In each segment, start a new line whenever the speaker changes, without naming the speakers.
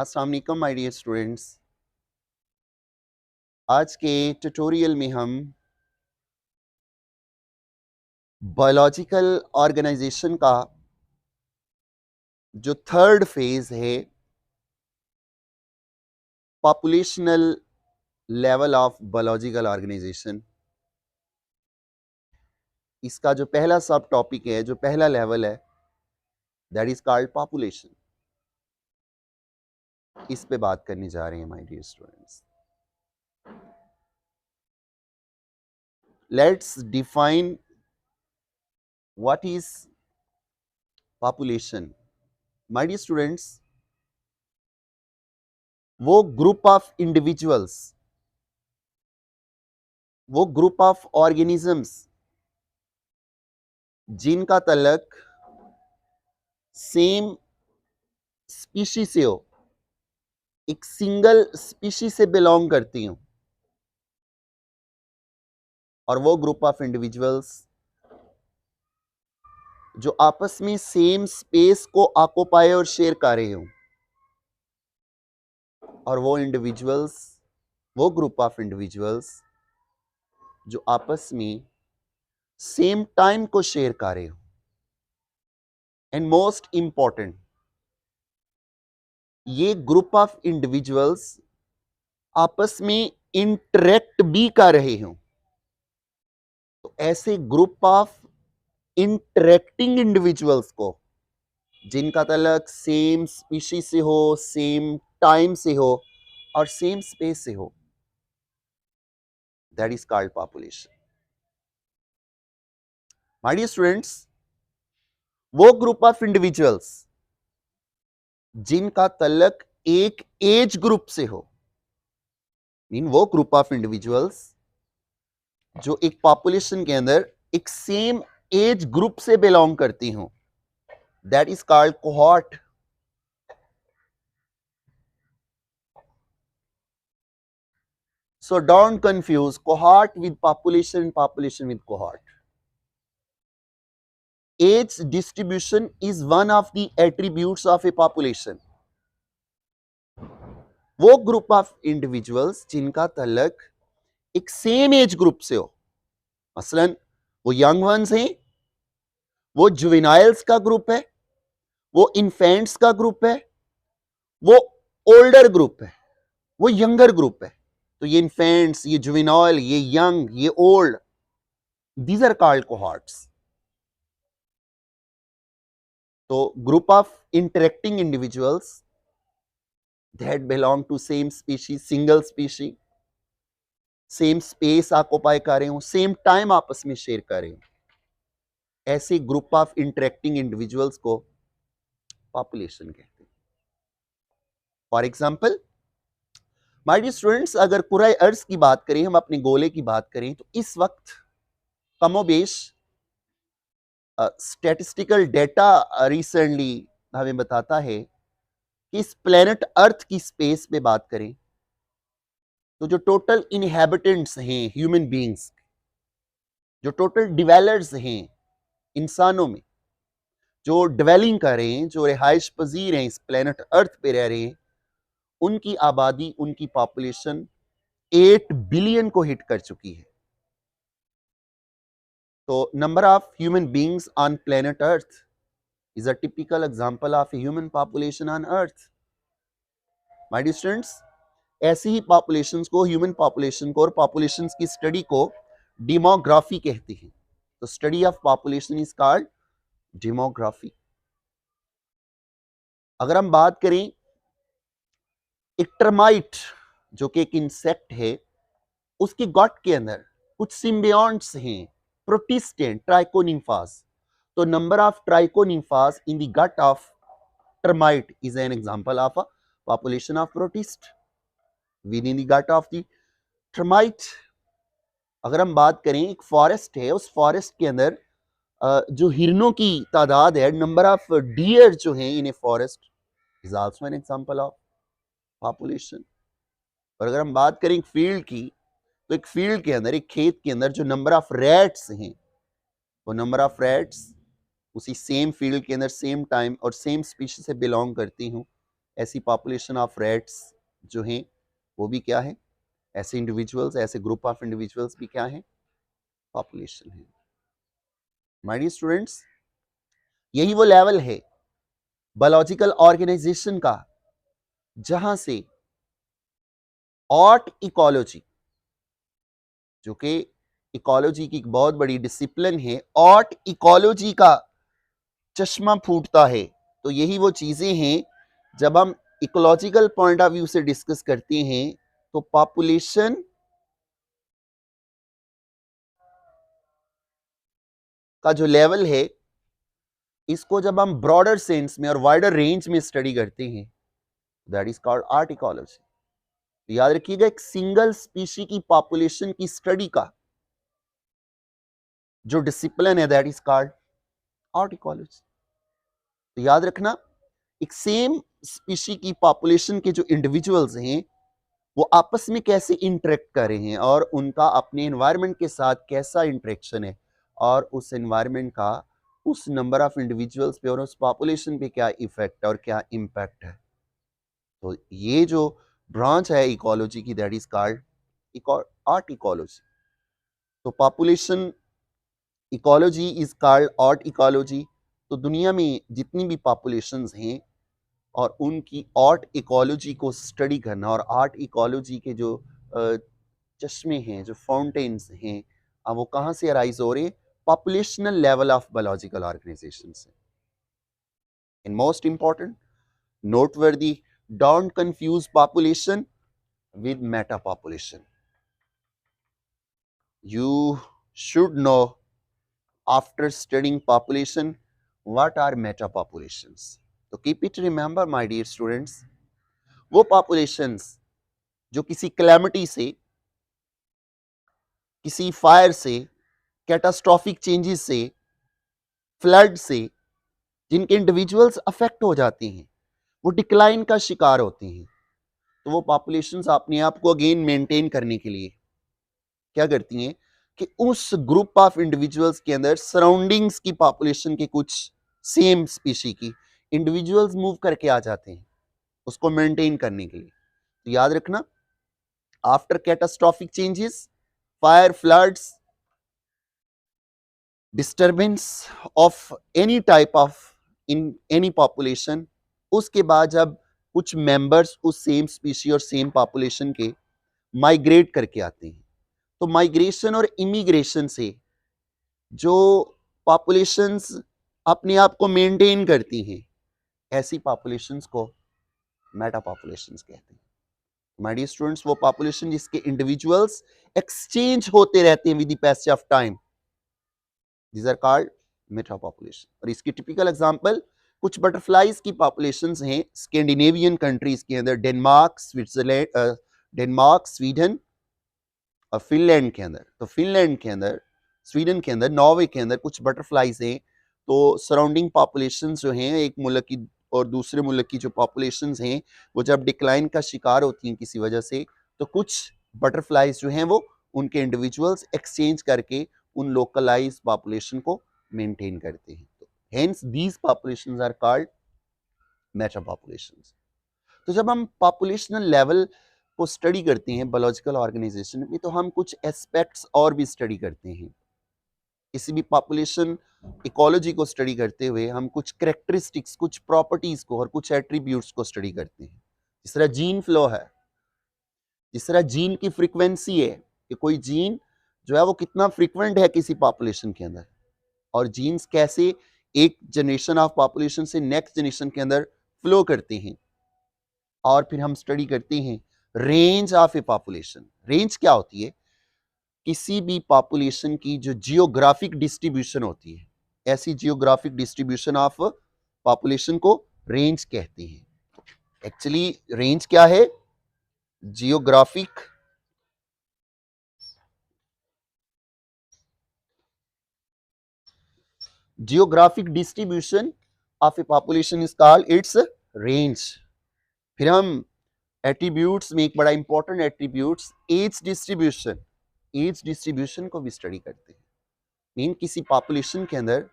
अस्सलाम वालेकुम my dear students. आज के ट्यूटोरियल में हम बायोलॉजिकल ऑर्गेनाइजेशन का जो थर्ड फेज है, पॉपुलेशनल लेवल ऑफ बायोलॉजिकल ऑर्गेनाइजेशन, इसका जो पहला सब टॉपिक है, जो पहला लेवल है, दैट इज कॉल्ड पॉपुलेशन। इस पे बात करने जा रहे हैं my dear students. Let's define what is population. My dear students, वो ग्रुप ऑफ इंडिविजुअल्स, वो ग्रुप ऑफ ऑर्गेनिजम्स जिनका तल्लक सेम स्पीशी से हो, एक सिंगल स्पीशी से बिलोंग करती हूं, और वो ग्रुप ऑफ इंडिविजुअल्स जो आपस में सेम स्पेस को ऑक्युपाई और शेयर कर रहे हो, और वो इंडिविजुअल्स, वो ग्रुप ऑफ इंडिविजुअल्स जो आपस में सेम टाइम को शेयर कर रहे हो। एंड मोस्ट इंपॉर्टेंट, ये ग्रुप ऑफ इंडिविजुअल्स आपस में इंटरेक्ट भी कर रहे हो। तो ऐसे ग्रुप ऑफ इंटरेक्टिंग इंडिविजुअल्स को, जिनका तल्लक सेम स्पीशीज से हो, सेम टाइम से हो और सेम स्पेस से हो, that is called population. My dear students, वो ग्रुप ऑफ इंडिविजुअल्स जिनका तल्लक एक एज ग्रुप से हो, मीन वो ग्रुप ऑफ इंडिविजुअल्स जो एक पॉपुलेशन के अंदर एक सेम एज ग्रुप से बिलोंग करती हूं, that is called cohort. So don't confuse cohort with population, population with cohort. Age distribution is one of the attributes of a population. वो group of individuals जिनका तल्लक एक सेम एज ग्रुप से हो, मसलन वो यंग वंस हैं, वो जुवेनाइल्स का ग्रुप है, वो इन्फेंट्स का ग्रुप है, वो ओल्डर ग्रुप है, वो यंगर ग्रुप है। तो ये इन्फेंट्स, ये जुवेनाइल, ये यंग, ये old, these are called cohorts. तो group of interacting individuals that belong to same species, single species, same space occupy कर रहे हो, सेम टाइम आपस में शेयर कर रहे हो, ऐसे ग्रुप ऑफ इंटरेक्टिंग इंडिविजुअल्स को पॉपुलेशन कहते हैं। For example my dear students, अगर कुराए अर्ज की बात करें, हम अपने गोले की बात करें, तो इस वक्त कमोबेश स्टैटिस्टिकल डेटा रिसेंटली हमें बताता है कि इस प्लेनेट अर्थ की स्पेस पे बात करें तो जो टोटल इनहैबिटेंट्स हैं, ह्यूमन बींग्स, जो टोटल डिवेलर्स हैं इंसानों में, जो डिवेलिंग कर रहे हैं, जो रिहाइश पजीर हैं, इस प्लेनेट अर्थ पे रह रहे हैं, उनकी आबादी, उनकी पॉपुलेशन 8 बिलियन को हिट कर चुकी है। तो number of human beings on planet earth is a typical example of a human population on earth. My dear students, ऐसी ही पॉपुलेशंस को, ह्यूमन पॉपुलेशन को और पॉपुलेशंस की स्टडी को डेमोग्राफी कहते हैं। तो study of population is called demography. अगर हम बात करें एक टर्माइट जो कि एक इंसेक्ट है, उसकी गट के अंदर कुछ सिम्बियोन्ट्स हैं, प्रोटिस्ट हैं, ट्राइकोनिम्फास। तो number of Trichonymphas in the gut of termite is an example of a population of protist within the gut of the termite। अगर हम बात करें, एक फॉरेस्ट है, उस फॉरेस्ट के अंदर जो हिरनों की तादाद है, नंबर ऑफ डियर जो हैं in a forest is also an example of population. और अगर हम बात करें एक फील्ड की, तो एक फील्ड के अंदर, एक खेत के अंदर जो नंबर ऑफ रैट्स हैं, वो नंबर ऑफ रैट्स उसी सेम फील्ड के अंदर सेम टाइम और सेम स्पीशीज से बिलोंग करती हूँ, ऐसी पॉपुलेशन ऑफ रैट्स जो हैं वो भी क्या है, ऐसे इंडिविजुअल्स, ऐसे ग्रुप ऑफ इंडिविजुअल्स भी क्या है, पॉपुलेशन है। माय डियर स्टूडेंट्स, यही वो लेवल है बायोलॉजिकल ऑर्गेनाइजेशन का जहां से ऑट इकोलॉजी, जो कि इकोलॉजी की एक बहुत बड़ी डिसिप्लिन है, ऑट इकोलॉजी का चश्मा फूटता है। तो यही वो चीजें हैं जब हम इकोलॉजिकल पॉइंट ऑफ व्यू से डिस्कस करते हैं तो पॉपुलेशन का जो लेवल है, इसको जब हम ब्रॉडर सेंस में और वाइडर रेंज में स्टडी करते हैं, that is called art ecology. तो याद रखिएगा, एक सिंगल स्पीशी की पॉपुलेशन की स्टडी का जो डिसिप्लिन है, that is called art ecology. तो याद रखना, एक सेम स्पीशी की पॉपुलेशन के जो इंडिविजुअल्स हैं वो आपस में कैसे इंटरेक्ट कर रहे हैं और उनका अपने एनवायरनमेंट के साथ कैसा इंटरेक्शन है, और उस एनवायरनमेंट का उस नंबर ऑफ इंडिविजुअल्स पे और उस पॉपुलेशन पे क्या इफेक्ट और क्या इम्पैक्ट है। तो ये जो ब्रांच है इकोलॉजी की, that is called art ecology. तो population ecology is called art ecology. तो दुनिया में जितनी भी पॉपुलेशंस हैं और उनकी आर्ट इकोलॉजी को स्टडी करना, और आर्ट इकोलॉजी के जो चश्मे हैं, जो फाउंटेन्स हैं, वो कहाँ से अराइज हो रहे हैं, पॉपुलेशनल लेवल ऑफ बायोलॉजिकल ऑर्गेनाइजेशन से। And most important, noteworthy, don't confuse population with metapopulation. You should know after studying population what are metapopulations. So keep it remember my dear students, वो populations जो किसी calamity से, किसी fire से, catastrophic changes से, flood से जिनके individuals affect हो जाते हैं, वो डिक्लाइन का शिकार होते हैं, तो वो पॉपुलेशंस अपने आप को अगेन मेंटेन करने के लिए क्या करती हैं कि उस ग्रुप ऑफ इंडिविजुअल्स के अंदर सराउंडिंग्स की पॉपुलेशन के कुछ सेम स्पीशी की इंडिविजुअल्स मूव करके आ जाते हैं उसको मेंटेन करने के लिए। तो याद रखना, after catastrophic changes, fire, floods, disturbance of any type of in any population, उसके बाद जब कुछ मेंबर्स उस सेम स्पीशी और सेम पॉपुलेशन के माइग्रेट करके आते हैं, तो माइग्रेशन और इमिग्रेशन से जो पॉपुलेशंस अपने आप को मेंटेन करती हैं, ऐसी पॉपुलेशंस को मेटा पॉपुलेशंस कहते हैं। माय डियर स्टूडेंट्स, वो पॉपुलेशन जिसके इंडिविजुअल्स एक्सचेंज होते रहते हैं with the passage of time, these are called meta population. और इसकी टिपिकल एग्जांपल कुछ बटरफ्लाइज की पॉपुलेशंस हैं स्कैंडिनेवियन कंट्रीज के अंदर, डेनमार्क, स्विट्जरलैंड, डेनमार्क, स्वीडन और फिनलैंड के अंदर। तो फिनलैंड के अंदर, स्वीडन के अंदर, नॉर्वे के अंदर कुछ बटरफ्लाइज हैं। तो सराउंडिंग पॉपुलेशंस जो हैं एक मुल्क की और दूसरे मुल्क की जो पॉपुलेशंस हैं वो जब डिक्लाइन का शिकार होती हैं किसी वजह से, तो कुछ बटरफ्लाइज जो हैं वो उनके इंडिविजुअल्स एक्सचेंज करके उन लोकलाइज पॉपुलेशन को मेंटेन करते हैं। तो hence these populations are called meta populations. तो जब हम पॉपुलेशनल लेवल को स्टडी करते हैं बायोलॉजिकल ऑर्गेनाइजेशन में, तो हम कुछ एस्पेक्ट्स और भी स्टडी करते हैं। किसी भी पॉपुलेशन इकोलॉजी को स्टडी करते हुए हम कुछ कैरेक्टरिस्टिक्स, कुछ प्रॉपर्टीज को और कुछ एट्रीब्यूट्स को स्टडी करते हैं। जिस तरह जीन फ्लो है, जिस तरह जीन की फ्रीक्वेंसी है कि कोई जीन जो है वो कितना फ्रीक्वेंट है किसी पॉपुलेशन के अंदर, और जीन्स कैसे एक जनरेशन ऑफ पॉपुलेशन से नेक्स्ट जनरेशन के अंदर फ्लो करते हैं। और फिर हम स्टडी करते हैं range of A population. Range क्या होती है? किसी भी पॉपुलेशन की जो जियोग्राफिक डिस्ट्रीब्यूशन होती है, ऐसी जियोग्राफिक डिस्ट्रीब्यूशन ऑफ पॉपुलेशन को रेंज कहते हैं। एक्चुअली रेंज क्या है? Geographic distribution of A population is called its range. फिर हम एट्रीब्यूट्स में एक बड़ा इंपॉर्टेंट एट्रीब्यूट्स एज डिस्ट्रीब्यूशन को भी स्टडी करते हैं। मीन किसी पॉपुलेशन के अंदर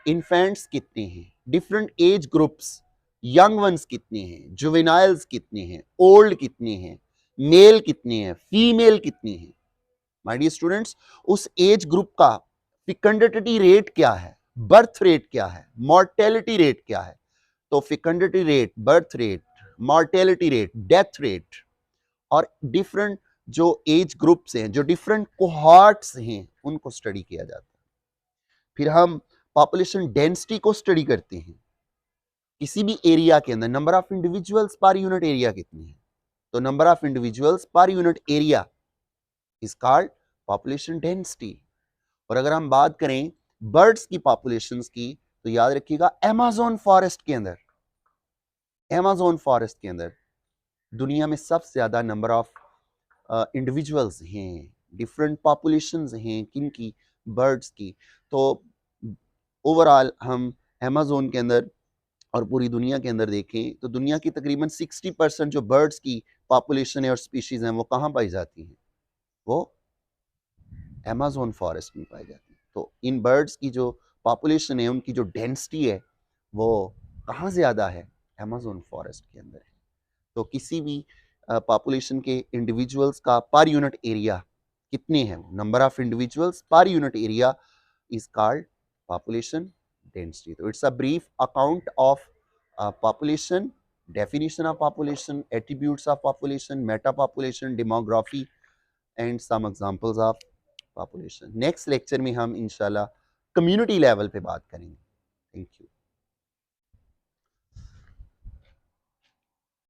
इन्फेंट्स कितने हैं, different age groups young ones कितने हैं, जुवेनाइल्स कितने हैं, ओल्ड कितने हैं, मेल कितने हैं, फीमेल कितनी हैं। माय डियर स्टूडेंट्स, उस एज ग्रुप का फिकंडिटी रेट क्या है, बर्थ रेट क्या है, मॉर्टेलिटी रेट क्या है। तो fecundity rate, birth rate, mortality rate, death rate और डिफरेंट जो एज ग्रुप्स हैं, जो डिफरेंट कोहॉर्ट्स हैं, उनको स्टडी किया जाता है। फिर हम पॉपुलेशन डेंसिटी को स्टडी करते हैं। किसी भी एरिया के अंदर number of individuals per unit area कितनी है, तो number of individuals per unit area is called population density. और अगर हम बात करें बर्ड्स की पॉपुलेशंस की, तो याद रखिएगा अमेज़न फॉरेस्ट के अंदर, अमेज़न फॉरेस्ट के अंदर दुनिया में सबसे ज्यादा नंबर ऑफ इंडिविजुअल्स हैं, डिफरेंट पॉपुलेशंस हैं किनकी, बर्ड्स की। तो ओवरऑल हम अमेज़न के अंदर और पूरी दुनिया के अंदर देखें तो दुनिया की तकरीबन 60% जो बर्ड्स की पॉपुलेशन है और स्पीशीज हैं वो कहाँ पाई जाती हैं, वो अमेज़न फॉरेस्ट में पाई जाती है। तो इन बर्ड्स की जो पॉपुलेशन है, उनकी जो डेंसिटी है, वो कहाँ ज़्यादा है, अमेज़न फॉरेस्ट के अंदर है। तो किसी भी पॉपुलेशन के इंडिविजुअल्स का पर यूनिट एरिया कितने हैं, number of individuals per unit area is called population density. तो it's a brief account of population, definition of population, attributes of population, meta population, demography and some examples of population. Next lecture में हम इंशाल्लाह community level पे बात करेंगे। Thank you.